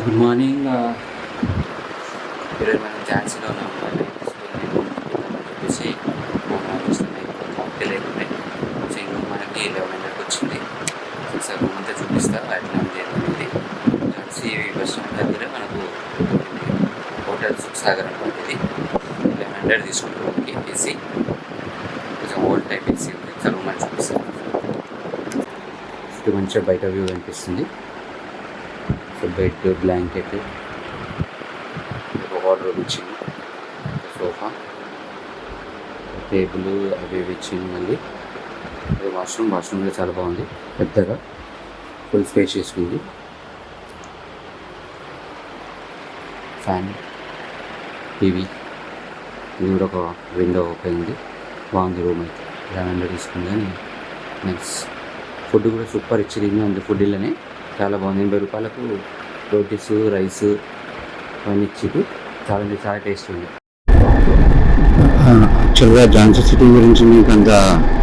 Good morning. ఈరోజు మనం ఝాన్సీలో ఉన్నాము. చెప్పేసి కాక్టైల్ అయిపోయినాయి. సో ఇంకా మనకి 1100కి వచ్చింది. ఒకసారి రూమ్ అంతా చూపిస్తా ఎట్లా ఉంది అనేది. ఝాన్సీ బస్ స్టాండ్ దగ్గర మనకు హోటల్ సుఖసాగర్ అనమాట. ఇది 1100 తీసుకుంటాం రూమ్కి. ఏసీ కొంచెం ఓల్డ్ టైప్ ఏసీ ఉంది. ఒకసారి రూమ్ అని చూపిస్తాను. చుట్టూ మంచిగా బయట వ్యూ కనిపిస్తుంది. సో బెడ్, బ్లాంకెట్, ఒక వార్డ్రోబ్ ఇచ్చింది, సోఫా, టేబుల్ అవి ఇచ్చింది. మళ్ళీ వాష్రూమ్ కూడా చాలా బాగుంది, పెద్దగా ఫుల్ స్పేషియస్ ఉంది. ఫ్యాన్, టీవీ, ఇది కూడా ఒక విండో ఓపెన్ ఉంది. బాగుంది రూమ్ అయితే. 1100 తీసుకుంది. కానీ నైస్. ఫుడ్ కూడా సూపర్ ఇచ్చింది. అందు ఫుడ్ ఇళ్ళనే చాలా బాగుంది. 80 రూపాయలకు రోటీస్, రైస్ అవన్నీ ఇచ్చింది. చాలా టేస్ట్ ఉంది. యాక్చువల్గా ఝాన్సీ సిటీ గురించి మీకు అంత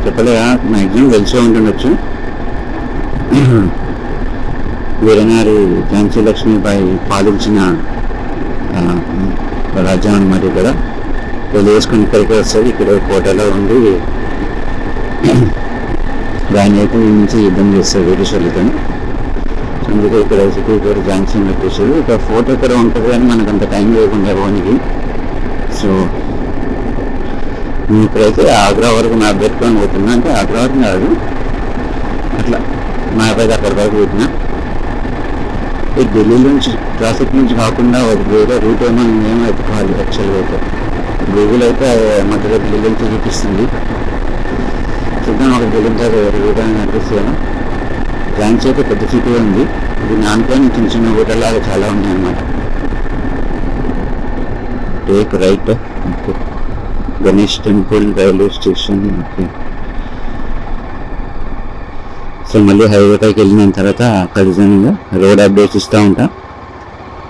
చెప్పలేదా? మ్యాక్సిమం తెలిసే ఉంటుండొచ్చు. వీరనారి ఝాన్సీ లక్ష్మీబాయి పాలించిన రాజ్యం అన్నమాట. ఇక్కడ పెళ్లి వేసుకుని ఇక్కడికి వస్తుంది. ఇక్కడ కోటలో ఉండి రాణి నుంచి యుద్ధం చేస్తారు బ్రిటిషర్లతో. అందుకే ఇక్కడ సిటీ పేరు ఝాన్సీ అని పెట్టేసారు. ఇక్కడ ఫోటో ఇక్కడ ఉంటుంది కానీ మనకు అంత టైం లేకుండా పోనీకి. సో నేను ఇప్పుడైతే ఆగ్రా వరకు మ్యాప్ పెట్టుకొని పోతున్నా. అంటే ఆగ్రా వరకు కాదు, అట్లా మ్యాప్ అయితే అక్కడి వరకు పెట్టినా. ఈ ఢిల్లీ నుంచి ట్రాఫిక్ నుంచి కాకుండా వేరే రూట్ ఏమో ఎత్తుకోవాలి. యాక్చువల్గా అయితే గూగుల్ అయితే మధ్యలో ఢిల్లీ నుంచి చూపిస్తుంది. చూద్దాం అక్కడికి వెళ్ళిన తర్వాత రూట్ అని కనిపిస్తాను. ఝాన్సీ అయితే పెద్ద సిటీ ఉంది. ఇది నానుకొని చిన్న చిన్న హోటల్లాగా చాలా ఉన్నాయి అన్నమాట. Take right. Okay, Ganesh temple, railway station. Okay, so మళ్ళీ హైవే పైకి వెళ్ళిన తర్వాత ఖచ్చితంగా రోడ్ అప్డేట్స్ ఇస్తూ ఉంటా.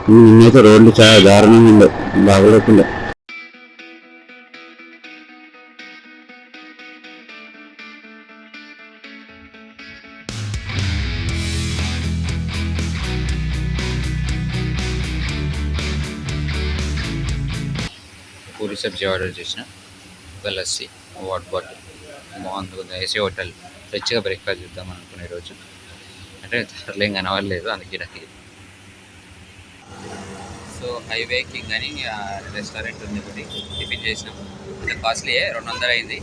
నిన్నైతే రోడ్లు చాలా దారుణంగా ఉండే, బాగోలేకుండా. పూరి సబ్జీ ఆర్డర్ చేసిన, ఒక లస్సీ, వాటర్ బాటిల్. బాగుంది. కొంచెం ఏసీ హోటల్. ఫ్రెష్గా బ్రేక్ఫాస్ట్ చేద్దాం అనుకునే రోజు అంటే అట్లా ఏం కనవలేదు, అందుకే నాకు. సో హైవే కింగ్ అని రెస్టారెంట్ ఉంది ఒకటి. టిఫిన్ చేసినాం. కొంచెం కాస్ట్లీ, 200 అయింది.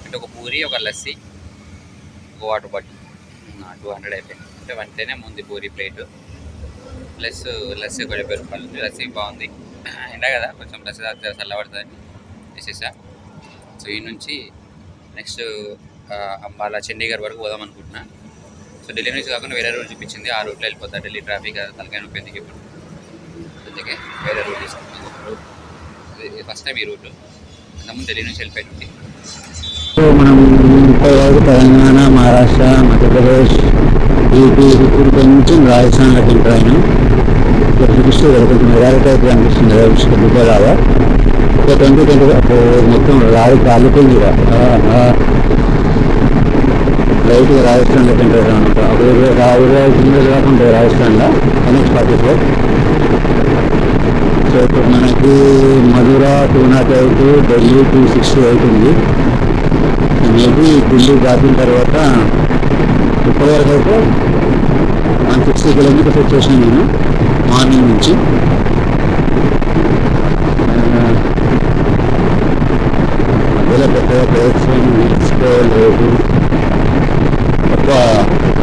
అంటే ఒక పూరి, ఒక లస్సీ, ఒక వాటర్ బాటిల్ 200 అయిపోయింది. అంటే వంటేనే ముందు పూరి ప్లేటు ప్లస్ లస్సీ ఒక 70 రూపాయలు ఉంది. లస్సీ బాగుంది. ఎండ కదా, కొంచెం లస్సీ తాగితే చల్లబడుతుందని వేసేసా. సో ఈ నుంచి నెక్స్ట్ అంబాలా, చండీగఢ్ వరకు పోదాం అనుకుంటున్నా. సో ఢిల్లీ నుంచి కాకుండా వేరే రూట్ చూపించింది. ఆ రూట్లో వెళ్ళిపోతా. ఢిల్లీ ట్రాఫిక్ తలకాయ నొప్పి ఎందుకు ఇప్పుడు, అందుకే వేరే రూట్ తీసుకుంటాం. ఫస్ట్ టైం ఈ రూటు. అంతకుముందు ఢిల్లీ నుంచి వెళ్ళిపోయింది. సో మనం తెలంగాణ, మహారాష్ట్ర, మధ్యప్రదేశ్, యూపీ, ఇప్పుడు కొంచెం రాజస్థాన్లోకి ఎంటర్ అయినాం. ఇక్కడ చూపిస్తే కొంచెం ఎడారిటీ అయితే అనిపిస్తుంది కదా, విషయం రావా. ఒక 20 మొత్తం లారీ కాలిపోయింది. లైట్గా రాజస్థాన్లోకి ఎంటర్ అయ్యాం అనమాట. ఒక 25 కిలోమీటర్లు దాకా ఉంటుంది రాజస్థాన్లో. NH-44. సో ఇప్పుడు మనకి మధుర 208, ఢిల్లీ 268 ఉంది. మేబీ ఢిల్లీ దాటిన తర్వాత ఇప్పటివరకు అయితే 160 కిలోమీటర్స్ వచ్చేసాను నేను మార్నింగ్ నుంచి. మధ్యలో పెద్దగా ప్రయత్నం నేర్చుకోలేదు. తప్ప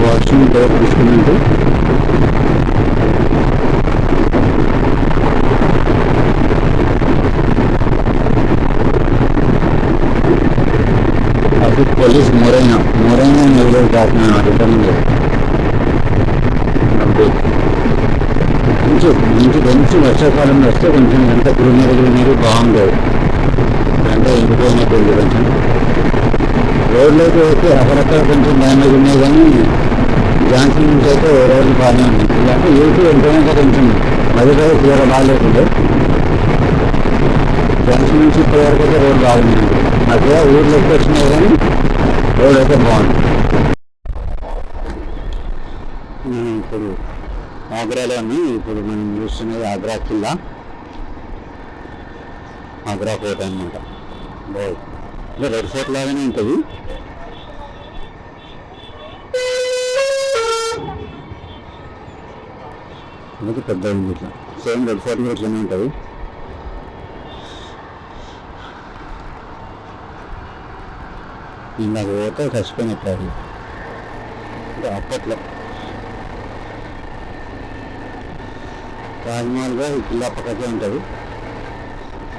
వాష్రూమ్ డోర్ తీసుకున్నట్టు. పోలీస్ మొరైనా నెలలో దాటినాను. రిటర్నింగ్ కొంచెం వర్షాకాలంలో వస్తే కొంచెం ఎంత గ్రీనరీ బాగుండేది. అంటే ఎండిపోయినట్టుంది కొంచెం. రోడ్లోకి అయితే అక్కడక్కడ కొంచెం డ్యామేజ్ ఉన్నాయి, కానీ ఝాన్సీ నుంచి అయితే రోడ్లు బాగానే ఉన్నాయి. ఇలాంటి యూపీ ఎంతైనా కొంచెం మధ్యప్రదేశ్ తీవ్ర బాగాలేకుండే. ఝాన్సీ నుంచి ఇప్పటివరకు అయితే రోడ్డు బాగున్నాయి. మధ్య ఊర్లోకి వచ్చినాయి, కానీ రోడ్ అయితే బాగుంది. ఇప్పుడు ఆగ్రాలోని ఇప్పుడు మనం చూస్తున్నది ఆగ్రా కిల్లా, ఆగ్రా ఫోర్ట్ అనమాట. బాగుంది, రెడ్ ఫోర్ట్ లాగానే ఉంటుంది. అందుకే పెద్ద ఉంది ఇట్లా, సేమ్ రెడ్ ఫోర్ట్ కూడా ఇట్లనే ఉంటుంది. ఇందాక పోతే చచ్చిపోయినట్టు అది అప్పట్లో. తాజ్మహల్గా ఈ కిల్లా పక్కకే ఉంటుంది,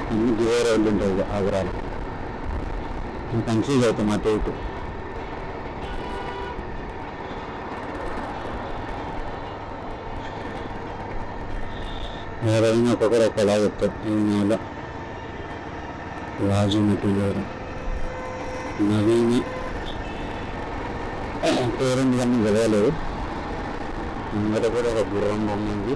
అన్ని దివే రోడ్లు ఉంటాయి ఆగ్రాలో. కన్ఫ్యూజ్ అవుతాం అటు ఇటు. ఎవరైనా ఒక్కొక్కరు ఒకలా చెప్తారు. ఈయన రాజు నటుడు గారు నవీన పేరుంది కానీ చదవలేదు. ముందర కూడా ఒక గుర్రం బొమ్మ ఉంది.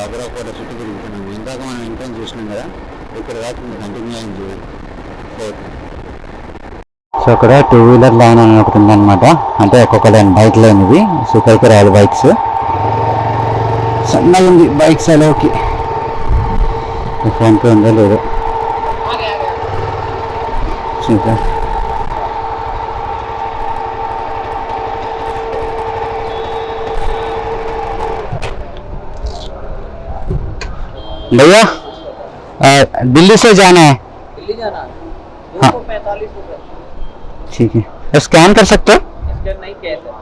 ఆగ్రా కోట చుట్టూ తిరుగుతున్నాం. ఇందాక మనం ఎంట్రన్స్ చూసినాం కదా, ఇక్కడ దాకా కంటిన్యూ అయింది. సో అక్కడ 2 వీలర్ లైన్ అని ఒకటి ఉందన్నమాట, అంటే ఒక్కొక్క లైన్ బైక్ లైన్ ఇది. సో ఇక్కడికి రాదు బైక్స్, సన్నగా ఉంది బైక్స్ అలోకి. ఫోన్పే ఉందో లేదో చూద్దాం. भैया दिल्ली से जाना है। दिल्ली जाना है, 245 रुपये। ठीक है, स्कैन कर सकते हो? स्कैन नहीं, कैश है।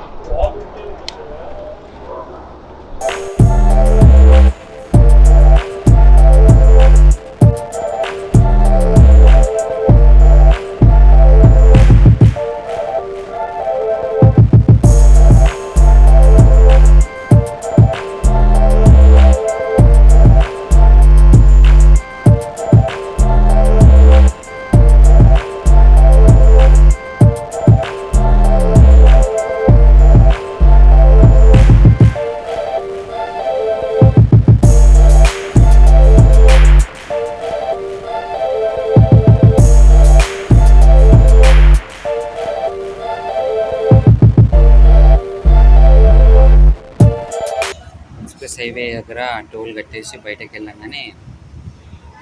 హైవే దగ్గర టోల్ కట్టేసి బయటకు వెళ్ళంగానే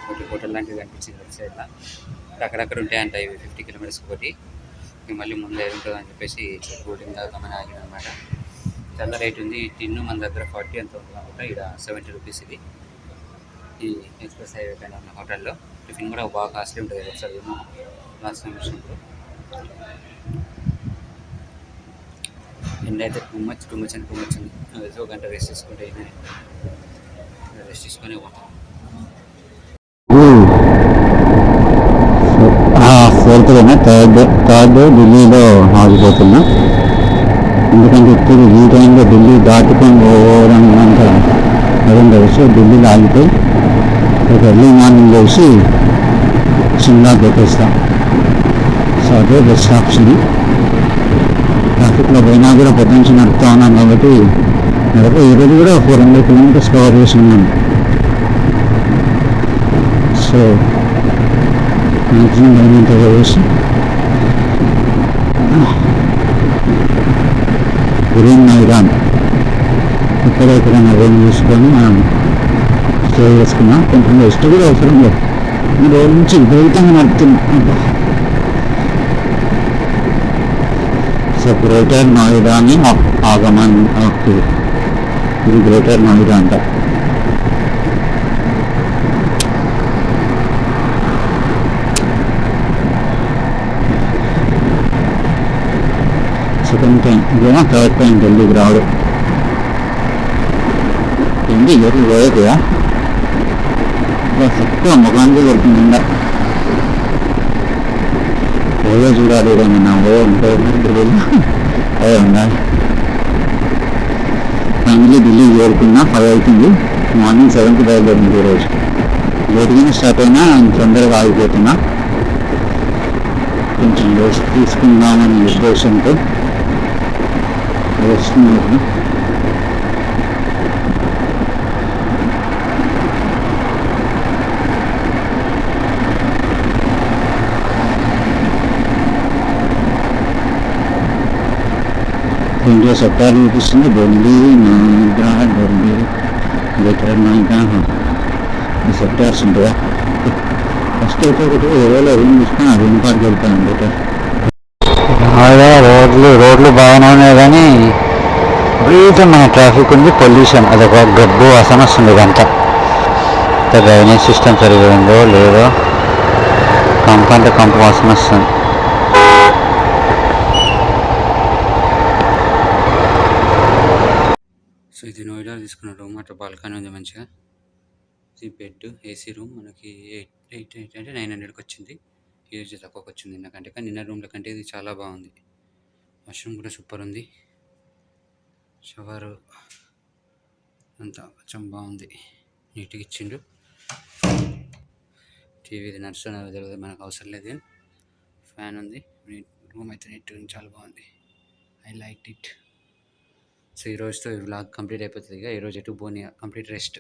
ఒకటి హోటల్ లాంటివి కనిపించింది అటు సైడ్లో. అక్కడక్కడ ఉంటాయంట ఇవి 50 కిలోమీటర్స్ ఒకటి. ఇక మళ్ళీ ముందు ఏది ఉంటుందో అని చెప్పేసి బోటింగ్ తాగుతామని ఆగింది అనమాట. చాలా రేట్ ఉంది. టిన్ను మన దగ్గర 40 ఎంత ఉంటుంది అనమాట, ఇక్కడ 70 రూపీస్ ఇది. ఈ ఎక్స్ప్రెస్ హైవే పైన ఉన్న హోటల్లో టిఫిన్ కూడా బాగా కాస్ట్లీ ఉంటుంది. ఒకసారి ఏమో లాస్ట్ టైం వచ్చినప్పుడు. ఎండ అయితే టూ మచ్ ఉంది. ఏదో ఒక గంట రెస్ట్ తీసుకుంటే రెస్ట్ తీసుకొని పోతాం. ఫోర్త్లోనే థర్డ్ ఢిల్లీలో ఆగిపోతున్నా. ఎందుకంటే ఇప్పుడు ఈ టైంలో ఢిల్లీ దాటుకొని పోవడం అంత అదండి. సో ఢిల్లీలో ఆగిపోయి ఒక ఎర్లీ మార్నింగ్ లేచి సిమ్లాకి పెట్టేస్తాం. సో అదే బెస్ట్ ఆప్షన్. ట్రాఫిక్లో పోయినా కూడా పొద్దు నుంచి నడుపుతా ఉన్నాం కాబట్టి ఈరోజు కూడా 400 కిలోమీటర్స్ కవర్ చేసి ఉన్నాను. సో మ్యాక్సిమం అయినంత చేసి గ్రీన్ మైదాన్ ఎక్కడెక్కడైనా రూమ్ చూసుకొని మనం స్టే చేసుకున్నాం. కొంచెం రెస్ట్ కూడా అవసరం లేదు. ఈ రోజు నుంచి విపరీతంగా నడుపుతున్నాం. సో గ్రేటర్ నోయిడాని ఆగమన్, ఓకే, ఇది గ్రేటర్ నోయిడా అంట. సెకండ్ టైం ఇదేమో థర్డ్ టైం ఢిల్లీకి రావడం. ఏంటి ఎవరు పోయేదా ఎక్కువ ముఖానికి దొరుకుతుందా? ఓయో చూడాలి ఏదైనా ఓయో ఉంటుంది. అదే ఉండాలి. ఫైనలీ ఢిల్లీ చేరుకున్నా 5 అవుతుంది. మార్నింగ్ 7కి బయలుదేరింది ఈరోజు. లేట్గానే స్టార్ట్ అయినా తొందరగా ఆగిపోతున్నా. కొంచెం రెస్ట్ తీసుకుందామని ఉద్దేశంతో రెస్ట్ మీద ఇండియా సెక్టార్ చూపిస్తుంది. ఢిల్లీ, నాగ్రా, ఢిల్లీ, గ్రేటర్ నాయికా, ఈ సెక్టార్స్ ఉంటాయా. ఫస్ట్ అయితే ఒకటి ఏదో రూమ్ చూసుకొని ఆ రూమ్ కాడికి వెళ్తాను బెటర్. రోడ్లు బాగానే ఉన్నాయి కానీ విపరీతమైన ట్రాఫిక్ ఉంది, పొల్యూషన్, అదొక గబ్బు వాసన వస్తుంది. ఇదంతా డ్రైనేజ్ సిస్టమ్ సరిగా ఉందో లేదో కంపు అంటే కంపు వాసన వస్తుంది. సో ఇది నోయిడా తీసుకున్న రూమ్, అట్లా బాల్కనీ ఉంది మంచిగా. ఇది బెడ్, ఏసీ రూమ్. మనకి 8 అంటే 900కి వచ్చింది. యూజ్ తక్కువకి వచ్చింది నిన్న కంటే, కానీ నిన్న రూమ్ల కంటే ఇది చాలా బాగుంది. వాష్రూమ్ కూడా సూపర్ ఉంది. షవర్ అంతా కొంచెం బాగుంది, నీట్గా ఇచ్చిండు. టీవీ ఇది నడుస్తున్నది తెలియదు, మనకు అవసరం లేదు. ఫ్యాన్ ఉంది. రూమ్ అయితే నీట్గా చాలా బాగుంది. I like it. సో ఈరోజుతో ఈ వ్లాగ్ కంప్లీట్ అయిపోతుంది. ఈరోజు ఎటు పోనీ, కంప్లీట్ రెస్ట్.